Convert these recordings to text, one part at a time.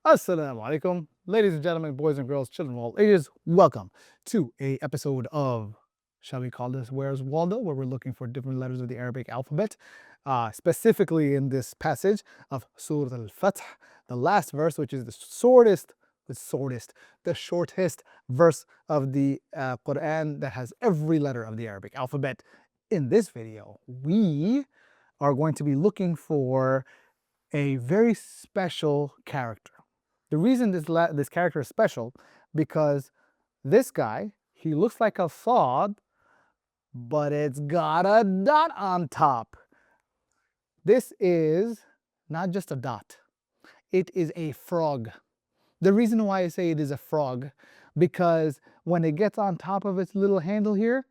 Assalamu alaikum, ladies and gentlemen, boys and girls, children of all ages. Welcome to a episode of, shall we call this Where's Waldo, where we're looking for different letters of the Arabic alphabet. Specifically in this passage of Surah Al-Fath, the last verse, which is the shortest verse of the Quran that has every letter of the Arabic alphabet. In this video, we are going to be looking for a very special character. The reason this character is special, because this guy, he looks like a sod, but it's got a dot on top. This is not just a dot, it is a frog. The reason why I say it is a frog, because when it gets on top of its little handle here,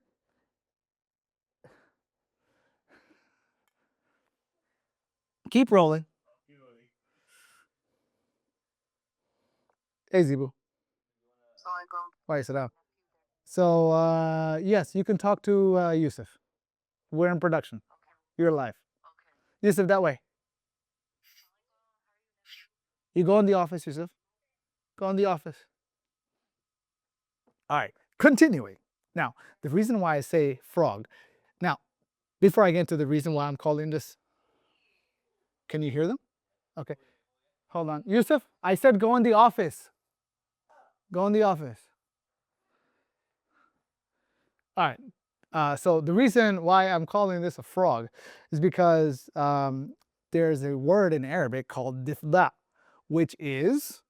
keep rolling. Hey Zibu. Why sit down? So yes, you can talk to Yusuf. We're in production. You're live. Yusuf, that way. You go in the office, Yusuf. Go in the office. All right, continuing. Now, the reason why I say frog. Now, before I get into the reason why I'm calling this, can you hear them? Okay, hold on. Yusuf, I said go in the office. Go in the office. All right. So the reason why I'm calling this a frog is because there's a word in Arabic called difda, which is,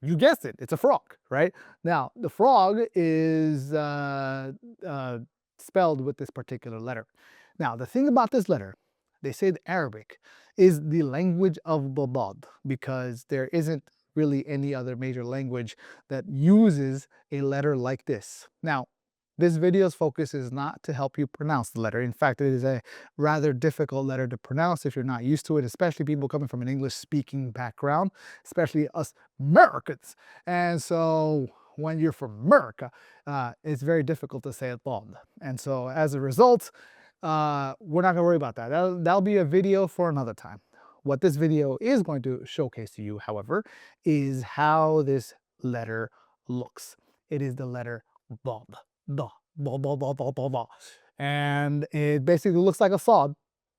you guessed it, it's a frog, right? Now, the frog is spelled with this particular letter. Now, the thing about this letter, they say that Arabic is the language of the Dad, because there isn't really any other major language that uses a letter like this. Now, this video's focus is not to help you pronounce the letter. In fact, it is a rather difficult letter to pronounce if you're not used to it, especially people coming from an English-speaking background, especially us Americans. And so when you're from America, it's very difficult to say it long. And so as a result, we're not gonna worry about that. That'll be a video for another time. What this video is going to showcase to you, however, is how this letter looks. It is the letter Dad. Da, da, da, da, da, da, da. And it basically looks like a sod,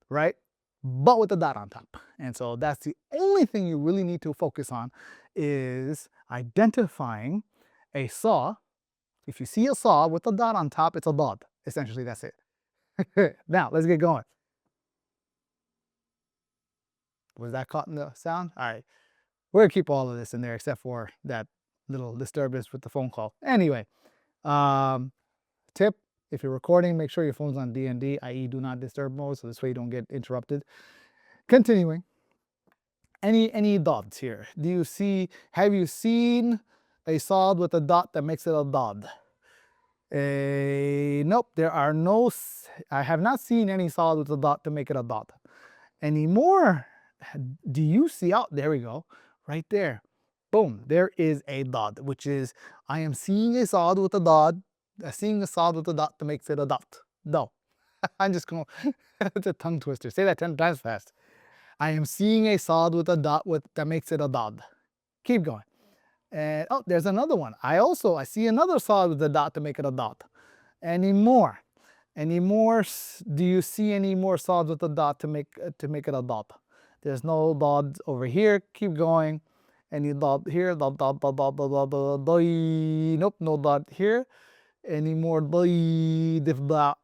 right? But with a dot on top. And so that's the only thing you really need to focus on, is identifying a saw. If you see a saw with a dot on top, it's a dad. Essentially, that's it. Now, let's get going. Was that caught in the sound? All right. We're going to keep all of this in there except for that little disturbance with the phone call. Anyway, tip, if you're recording, make sure your phone's on DND, i.e. do not disturb mode, so this way you don't get interrupted. Continuing, any dots here? Have you seen a sod with a dot that makes it a dad? Nope, there are no, I have not seen any sod with a dot to make it a dot anymore. Do you see, oh, there we go, right there. Boom, there is a dot, which is, I am seeing a sod with a dot, seeing a sod with a dot that makes it a dot. No, I'm just going, it's a tongue twister. Say that 10 times fast. I am seeing a sod with a dot that makes it a dot. Keep going. And oh, there's another one. I see another sod with a dot to make it a dot. Any more? Do you see any more sods with a dot to make it a dot? There's no dots over here. Keep going. Any dot here? Dot, dot, dot, dot, dot, dot, dot, dot. Nope, no dot here. Any more? Dot,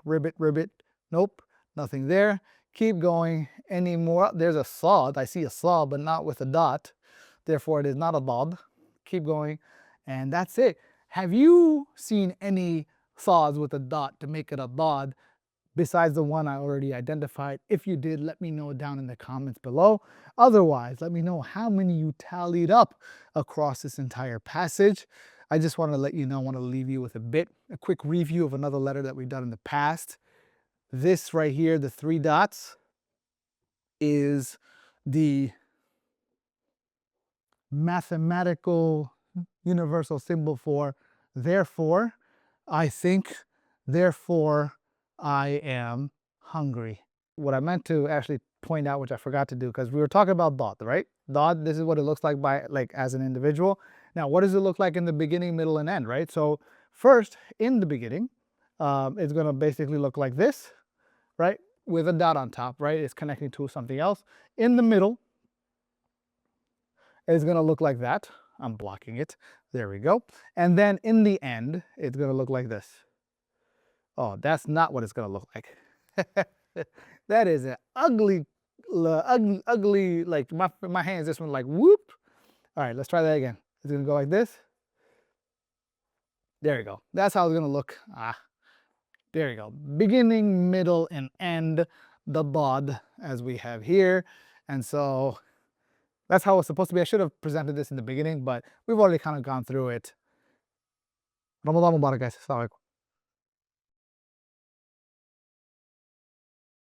ribbit, ribbit. Nope, nothing there. Keep going. Any more? There's a sod. I see a sod, but not with a dot. Therefore, it is not a dot. Keep going. And that's it. Have you seen any sods with a dot to make it a dot besides the one I already identified? If you did, let me know down in the comments below. Otherwise, let me know how many you tallied up across this entire passage. I just want to let you know, I want to leave you with a quick review of another letter that we've done in the past. This right here, the 3 dots, is the mathematical universal symbol for therefore I think, therefore I am hungry. What I meant to actually point out, which I forgot to do, because we were talking about dot, right? Dot, this is what it looks like by as an individual. Now, what does it look like in the beginning, middle, and end, right? So first, in the beginning, it's going to basically look like this, right? With a dot on top, right? It's connecting to something else. In the middle, it's going to look like that. I'm blocking it. There we go. And then in the end, it's going to look like this. Oh, that's not what it's going to look like. That is an ugly, ugly, like my hands just went like whoop. All right, let's try that again. It's going to go like this. There you go. That's how it's going to look. There you go. Beginning, middle, and end, the bod as we have here. And so that's how it's supposed to be. I should have presented this in the beginning, but we've already kind of gone through it. Ramadan Mubarak, guys. Assalamu alaikum.